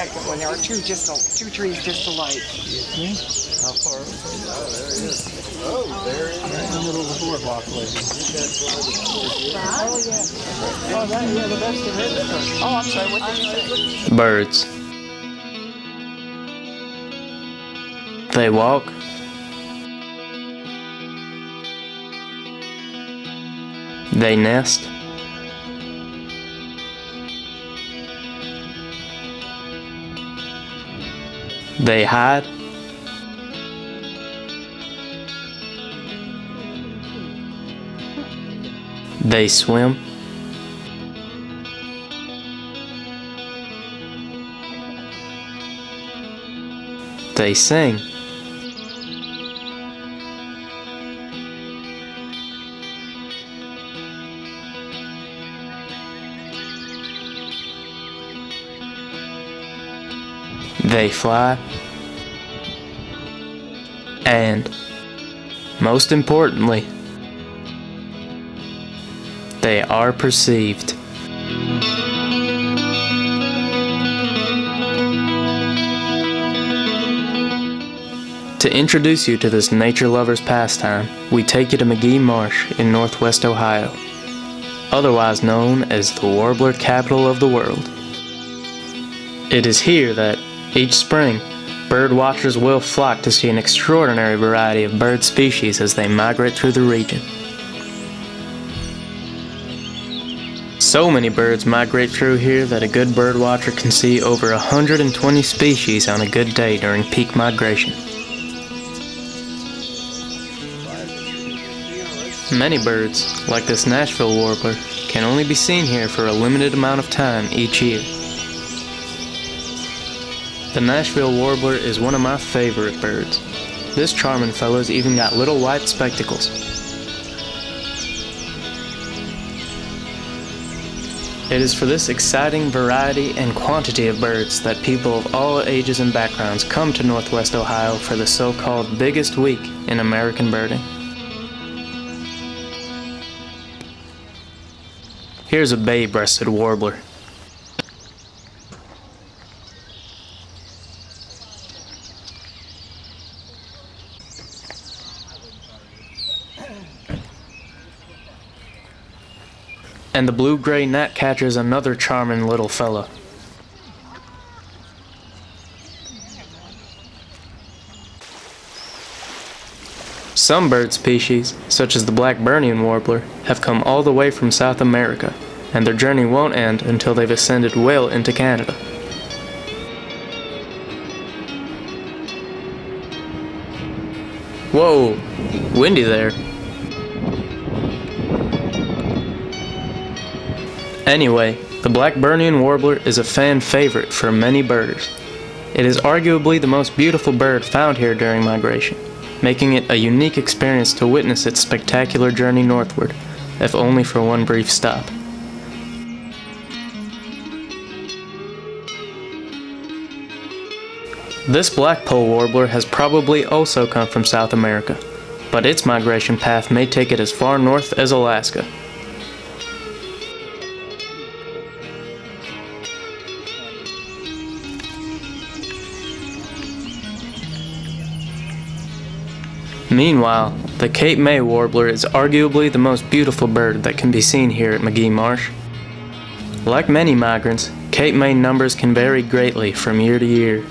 second one. There are two trees just alike. How far? Oh, there it is. Oh, there it is. Right in the middle of the boardwalk, lady. Oh, yeah. Oh, that's the red one. Oh, I'm sorry. What did you say? Birds. They walk. They nest. They hide. They swim. They sing. They fly. And, most importantly, they are perceived. To introduce you to this nature lover's pastime, we take you to McGee Marsh in northwest Ohio, otherwise known as the warbler capital of the world. It is here that, each spring, bird watchers will flock to see an extraordinary variety of bird species as they migrate through the region. So many birds migrate through here that a good bird watcher can see over 120 species on a good day during peak migration. Many birds, like this Nashville warbler, can only be seen here for a limited amount of time each year. The Nashville warbler is one of my favorite birds. This charming fellow's even got little white spectacles. It is for this exciting variety and quantity of birds that people of all ages and backgrounds come to Northwest Ohio for the so-called biggest week in American birding. Here's a bay-breasted warbler. And the blue-gray gnatcatcher's another charming little fella. Some bird species, such as the Blackburnian warbler, have come all the way from South America, and their journey won't end until they've ascended well into Canada. Whoa, windy there. Anyway, the Blackburnian warbler is a fan favorite for many birders. It is arguably the most beautiful bird found here during migration, making it a unique experience to witness its spectacular journey northward, if only for one brief stop. This blackpoll warbler has probably also come from South America, but its migration path may take it as far north as Alaska. Meanwhile, the Cape May warbler is arguably the most beautiful bird that can be seen here at McGee Marsh. Like many migrants, Cape May numbers can vary greatly from year to year.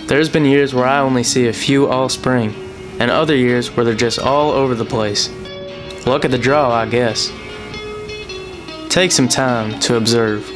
There's been years where I only see a few all spring, and other years where they're just all over the place. Luck of the draw, I guess. Take some time to observe.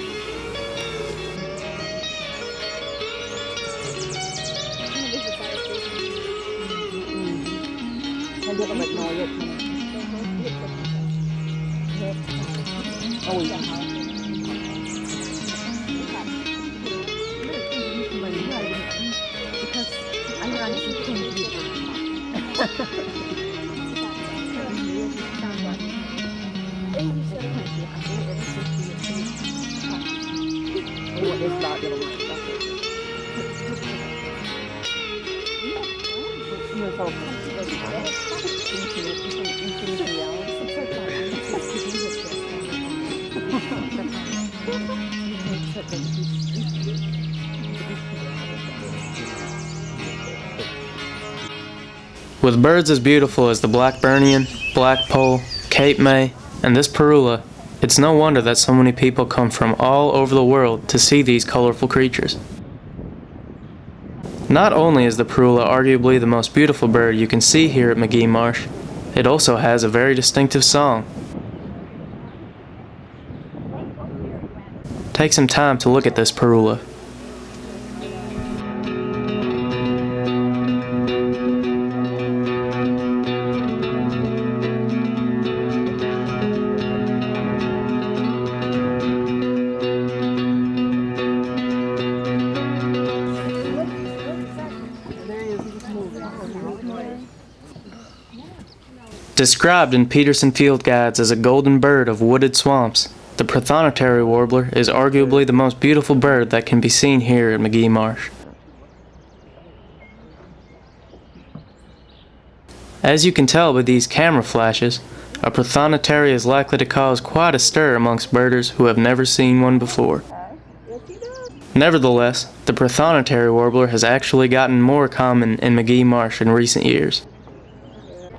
With birds as beautiful as the Blackburnian, Blackpoll, Cape May, and this parula, it's no wonder that so many people come from all over the world to see these colorful creatures. Not only is the parula arguably the most beautiful bird you can see here at Magee Marsh, it also has a very distinctive song. Take some time to look at this parula. Described in Peterson Field Guides as a golden bird of wooded swamps, the prothonotary warbler is arguably the most beautiful bird that can be seen here at Magee Marsh. As you can tell by these camera flashes, a prothonotary is likely to cause quite a stir amongst birders who have never seen one before. Nevertheless, the prothonotary warbler has actually gotten more common in Magee Marsh in recent years.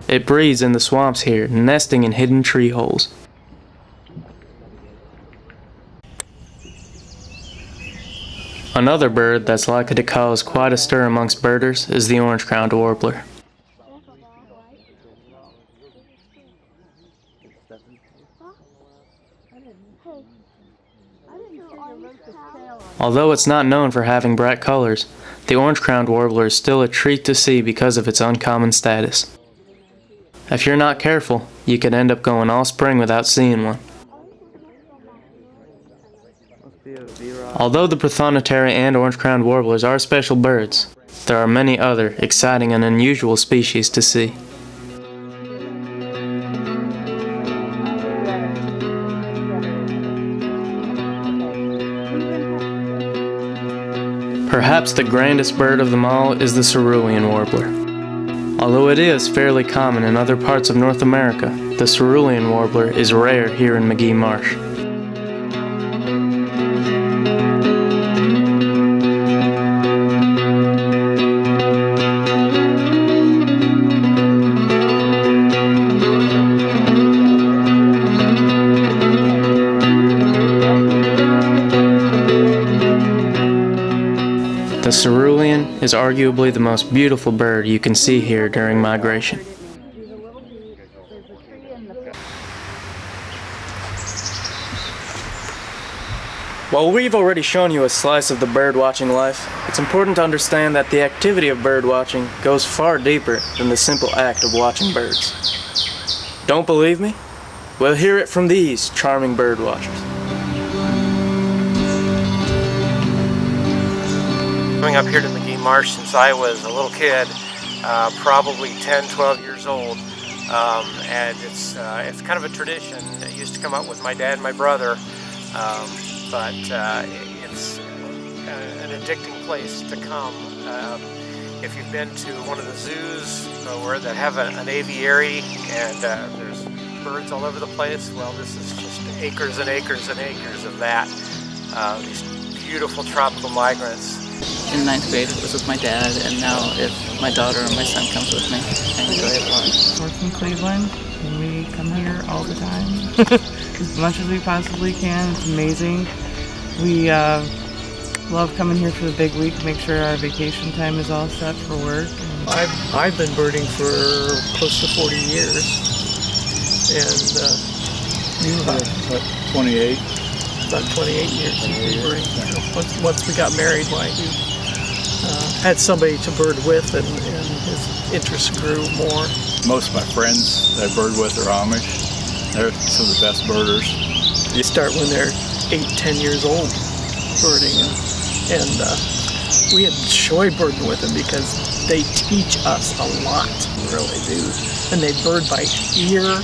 It breeds in the swamps here, nesting in hidden tree holes. Another bird that's likely to cause quite a stir amongst birders is the orange-crowned warbler. Although it's not known for having bright colors, the orange-crowned warbler is still a treat to see because of its uncommon status. If you're not careful, you could end up going all spring without seeing one. Although the prothonotary and orange-crowned warblers are special birds, there are many other exciting and unusual species to see. Perhaps the grandest bird of them all is the cerulean warbler. Although it is fairly common in other parts of North America, the cerulean warbler is rare here in Magee Marsh. The cerulean is arguably the most beautiful bird you can see here during migration. While we've already shown you a slice of the birdwatching life, it's important to understand that the activity of birdwatching goes far deeper than the simple act of watching birds. Don't believe me? Well, hear it from these charming birdwatchers. Coming up here to Magee Marsh since I was a little kid, probably 10, 12 years old, and it's kind of a tradition. I used to come up with my dad and my brother, but it's an addicting place to come. If you've been to one of the zoos where that have an aviary and there's birds all over the place, well, this is just acres and acres and acres of that. These beautiful tropical migrants. In 9th grade it was with my dad, and now if my daughter or my son comes with me, I enjoy it a lot. We're from Cleveland, and we come here all the time, as much as we possibly can. It's amazing. We love coming here for the big week, make sure our vacation time is all set for work. I've been birding for close to 40 years, and You were about 28. About 28 years we've been birding. Once we got married, we had somebody to bird with, and his interest grew more. Most of my friends that I bird with are Amish. They're some of the best birders. You start when they're 8, 10 years old birding, and we enjoy birding with them because they teach us a lot, really do. And they bird by ear,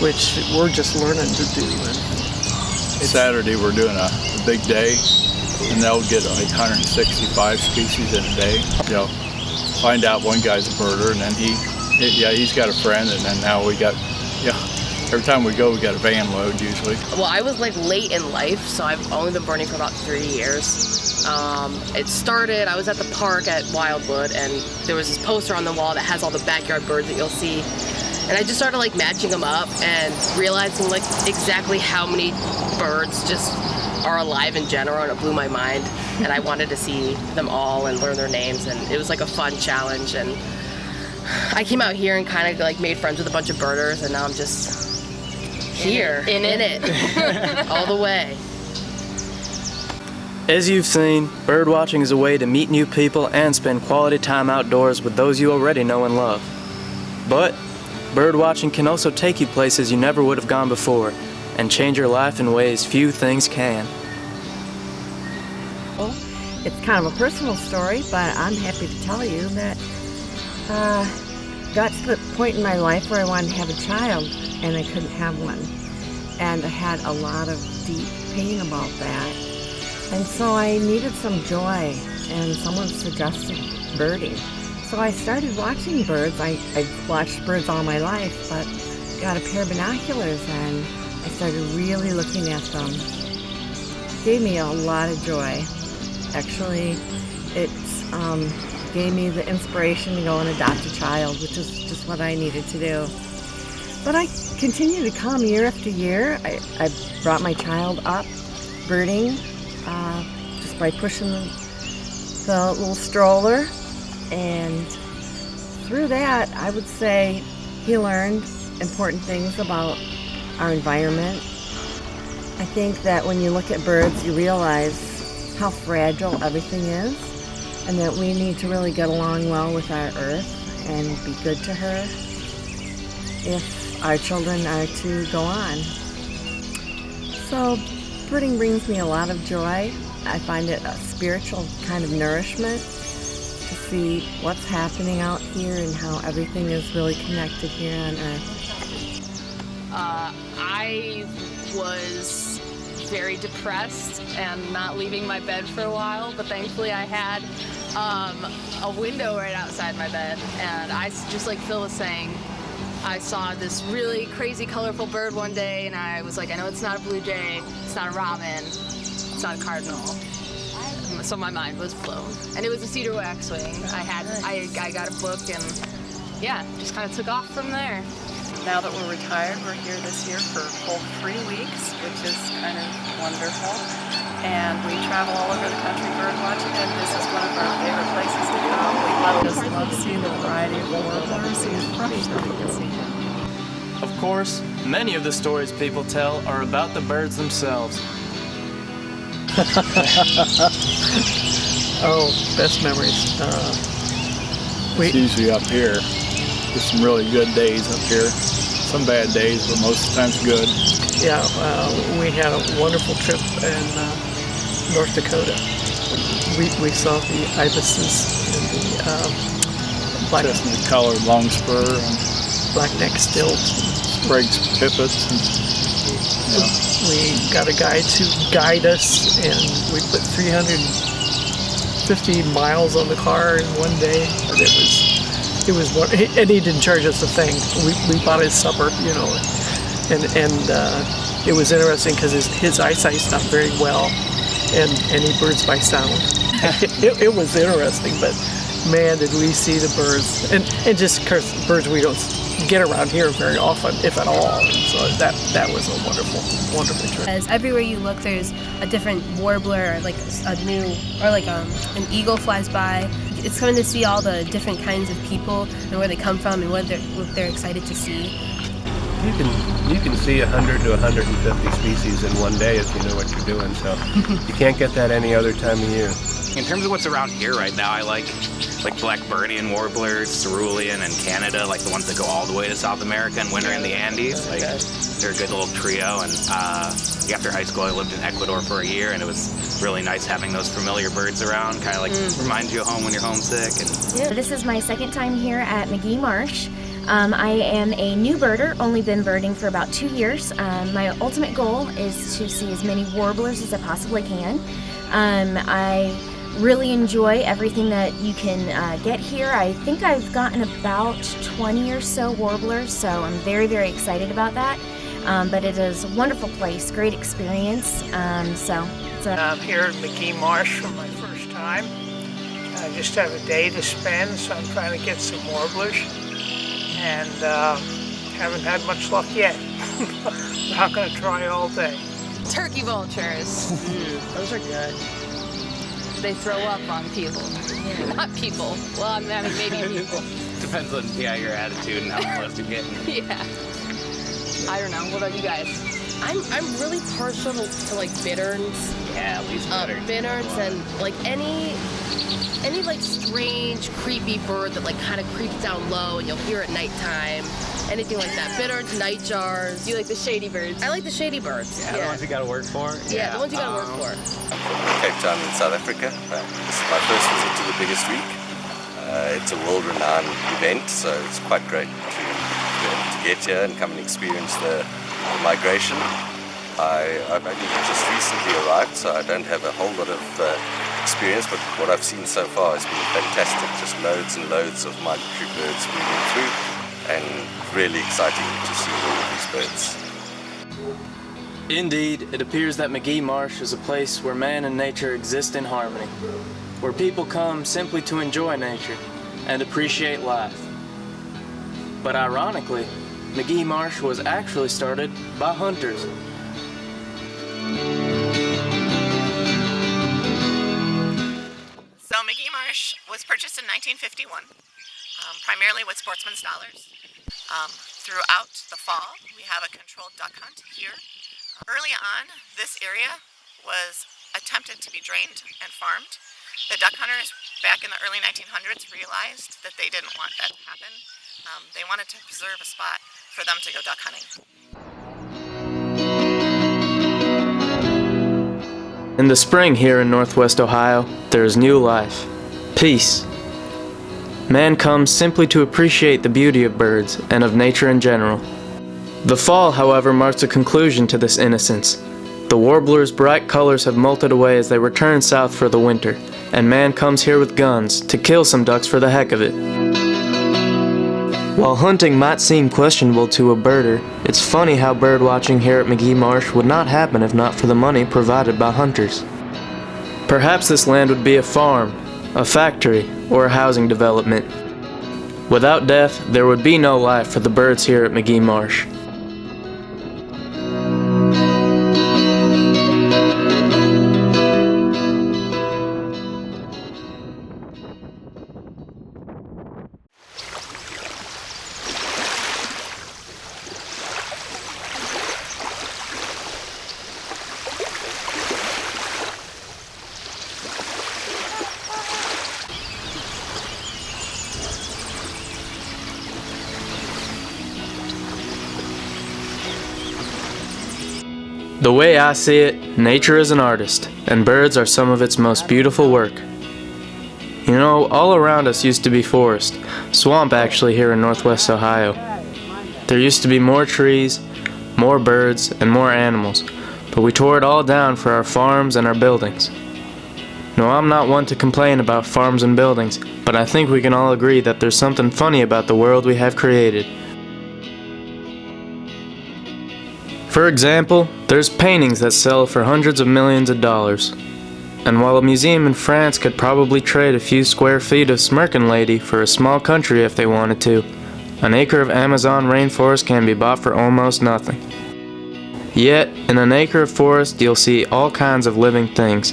which we're just learning to do. Saturday we're doing a big day, and they'll get like 165 species in a day. You know, find out one guy's a birder, and then he's got a friend, and then now we got Every time we go, we got a van load usually. Well, I was like late in life, so I've only been birding for about 3 years. It started, I was at the park at Wildwood, and there was this poster on the wall that has all the backyard birds that you'll see. And I just started like matching them up and realizing like exactly how many birds just are alive in general, and it blew my mind. And I wanted to see them all and learn their names, and it was like a fun challenge. And I came out here and kind of like made friends with a bunch of birders, and now I'm just here, in it, all the way. As you've seen, birdwatching is a way to meet new people and spend quality time outdoors with those you already know and love. But birdwatching can also take you places you never would have gone before and change your life in ways few things can. It's kind of a personal story, but I'm happy to tell you that got to the point in my life where I wanted to have a child and I couldn't have one. And I had a lot of deep pain about that. And so I needed some joy, and someone suggested birding. So I started watching birds. I've watched birds all my life, but got a pair of binoculars and I started really looking at them. It gave me a lot of joy. Actually, it gave me the inspiration to go and adopt a child, which is just what I needed to do. But I continue to come year after year. I brought my child up birding just by pushing the little stroller, and through that I would say he learned important things about our environment. I think that when you look at birds you realize how fragile everything is, and that we need to really get along well with our earth and be good to her if our children are to go on. So birding brings me a lot of joy. I find it a spiritual kind of nourishment to see what's happening out here and how everything is really connected here on Earth. I was very depressed and not leaving my bed for a while, but thankfully I had a window right outside my bed, and I, just like Phil was saying, I saw this really crazy colorful bird one day, and I was like, I know it's not a blue jay, it's not a robin, it's not a cardinal. So my mind was blown. And it was a cedar waxwing. I got a book, and yeah, just kind of took off from there. Now that we're retired, we're here this year for a full 3 weeks, which is kind of wonderful. And we travel all over the country bird watching, and this is one of our favorite places to come. We just love seeing the variety of warblers and thrush that we can see here. Of course, many of the stories people tell are about the birds themselves. Oh, best memories. It's usually up here. There's some really good days up here. Some bad days, but most of the time's good. Yeah, we had a wonderful trip in North Dakota. We saw the ibises and the black chestnut-collared longspur and black-necked stilt, Sprague's pipits. And, we got a guy to guide us, and we put 350 miles on the car in one day. And it was one, and he didn't charge us a thing. We bought his supper, you know, and it was interesting because his eyesight's not very well, and he birds by sound. It was interesting, but man, did we see the birds, and just of course birds we don't get around here very often, if at all. And so that was a wonderful trip. As everywhere you look, there's a different warbler, or like a new, or like an eagle flies by. It's coming to see all the different kinds of people and where they come from and what they're excited to see. You can see 100 to 150 species in one day if you know what you're doing. So you can't get that any other time of year. In terms of what's around here right now, I like blackbirdian warblers, cerulean, and Canada, like the ones that go all the way to South America and winter in the Andes. Like they're a good little trio. And after high school, I lived in Ecuador for a year, and it was really nice having those familiar birds around. Kind of like reminds you of home when you're homesick. And this is my second time here at McGee Marsh. I am a new birder, only been birding for about 2 years. My ultimate goal is to see as many warblers as I possibly can. I really enjoy everything that you can get here. I think I've gotten about 20 or so warblers, so I'm very, very excited about that. but it is a wonderful place, great experience. I'm here at McGee Marsh for my first time. I just have a day to spend, so I'm trying to get some warblers, and haven't had much luck yet. Not going to try all day. Turkey vultures. Those are good. They throw up on people. Not people. Well, I mean, maybe people. Depends on your attitude and how close you're getting. Yeah. I don't know. What about you guys? I'm really partial to like bitterns. Yeah, at least bitterns. Bitterns and like any like strange, creepy bird that like kind of creeps down low and you'll hear at nighttime. Anything like that. Bitterns, nightjars. You like the shady birds? I like the shady birds. Yeah, the ones you gotta work for? Yeah, the ones you gotta work for. Cape Town in South Africa. This is my first visit to the biggest week. It's a world-renowned event, so it's quite great to get here and come and experience the migration. I've only just recently arrived, so I don't have a whole lot of experience, but what I've seen so far has been fantastic. Just loads and loads of migratory birds moving through, and really exciting to see all of these birds. Indeed, it appears that McGee Marsh is a place where man and nature exist in harmony, where people come simply to enjoy nature and appreciate life. But ironically, McGee Marsh was actually started by hunters. So McGee Marsh was purchased in 1951, primarily with sportsmen's dollars. Throughout the fall, we have a controlled duck hunt here. Early on, this area was attempted to be drained and farmed. The duck hunters back in the early 1900s realized that they didn't want that to happen. They wanted to preserve a spot for them to go duck hunting. In the spring here in Northwest Ohio, there is new life, peace. Man comes simply to appreciate the beauty of birds and of nature in general. The fall, however, marks a conclusion to this innocence. The warblers' bright colors have molted away as they return south for the winter, and man comes here with guns to kill some ducks for the heck of it. While hunting might seem questionable to a birder, it's funny how bird watching here at McGee Marsh would not happen if not for the money provided by hunters. Perhaps this land would be a farm, a factory, or a housing development. Without death, there would be no life for the birds here at McGee Marsh. The way I see it, nature is an artist, and birds are some of its most beautiful work. You know, all around us used to be forest, swamp actually here in Northwest Ohio. There used to be more trees, more birds, and more animals, but we tore it all down for our farms and our buildings. No, I'm not one to complain about farms and buildings, but I think we can all agree that there's something funny about the world we have created. For example, there's paintings that sell for hundreds of millions of dollars. And while a museum in France could probably trade a few square feet of Smirkin' Lady for a small country if they wanted to, an acre of Amazon rainforest can be bought for almost nothing. Yet, in an acre of forest you'll see all kinds of living things,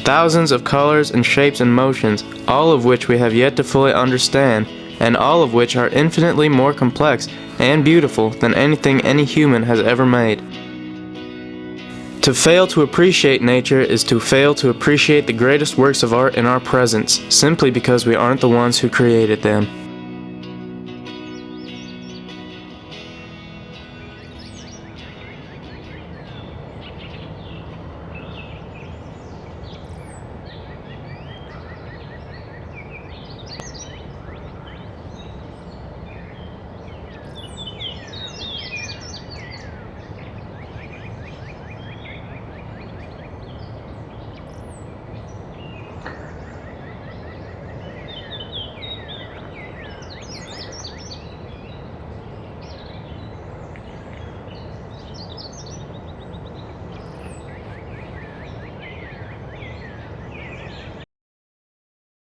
thousands of colors and shapes and motions, all of which we have yet to fully understand, and all of which are infinitely more complex and beautiful than anything any human has ever made. To fail to appreciate nature is to fail to appreciate the greatest works of art in our presence, simply because we aren't the ones who created them.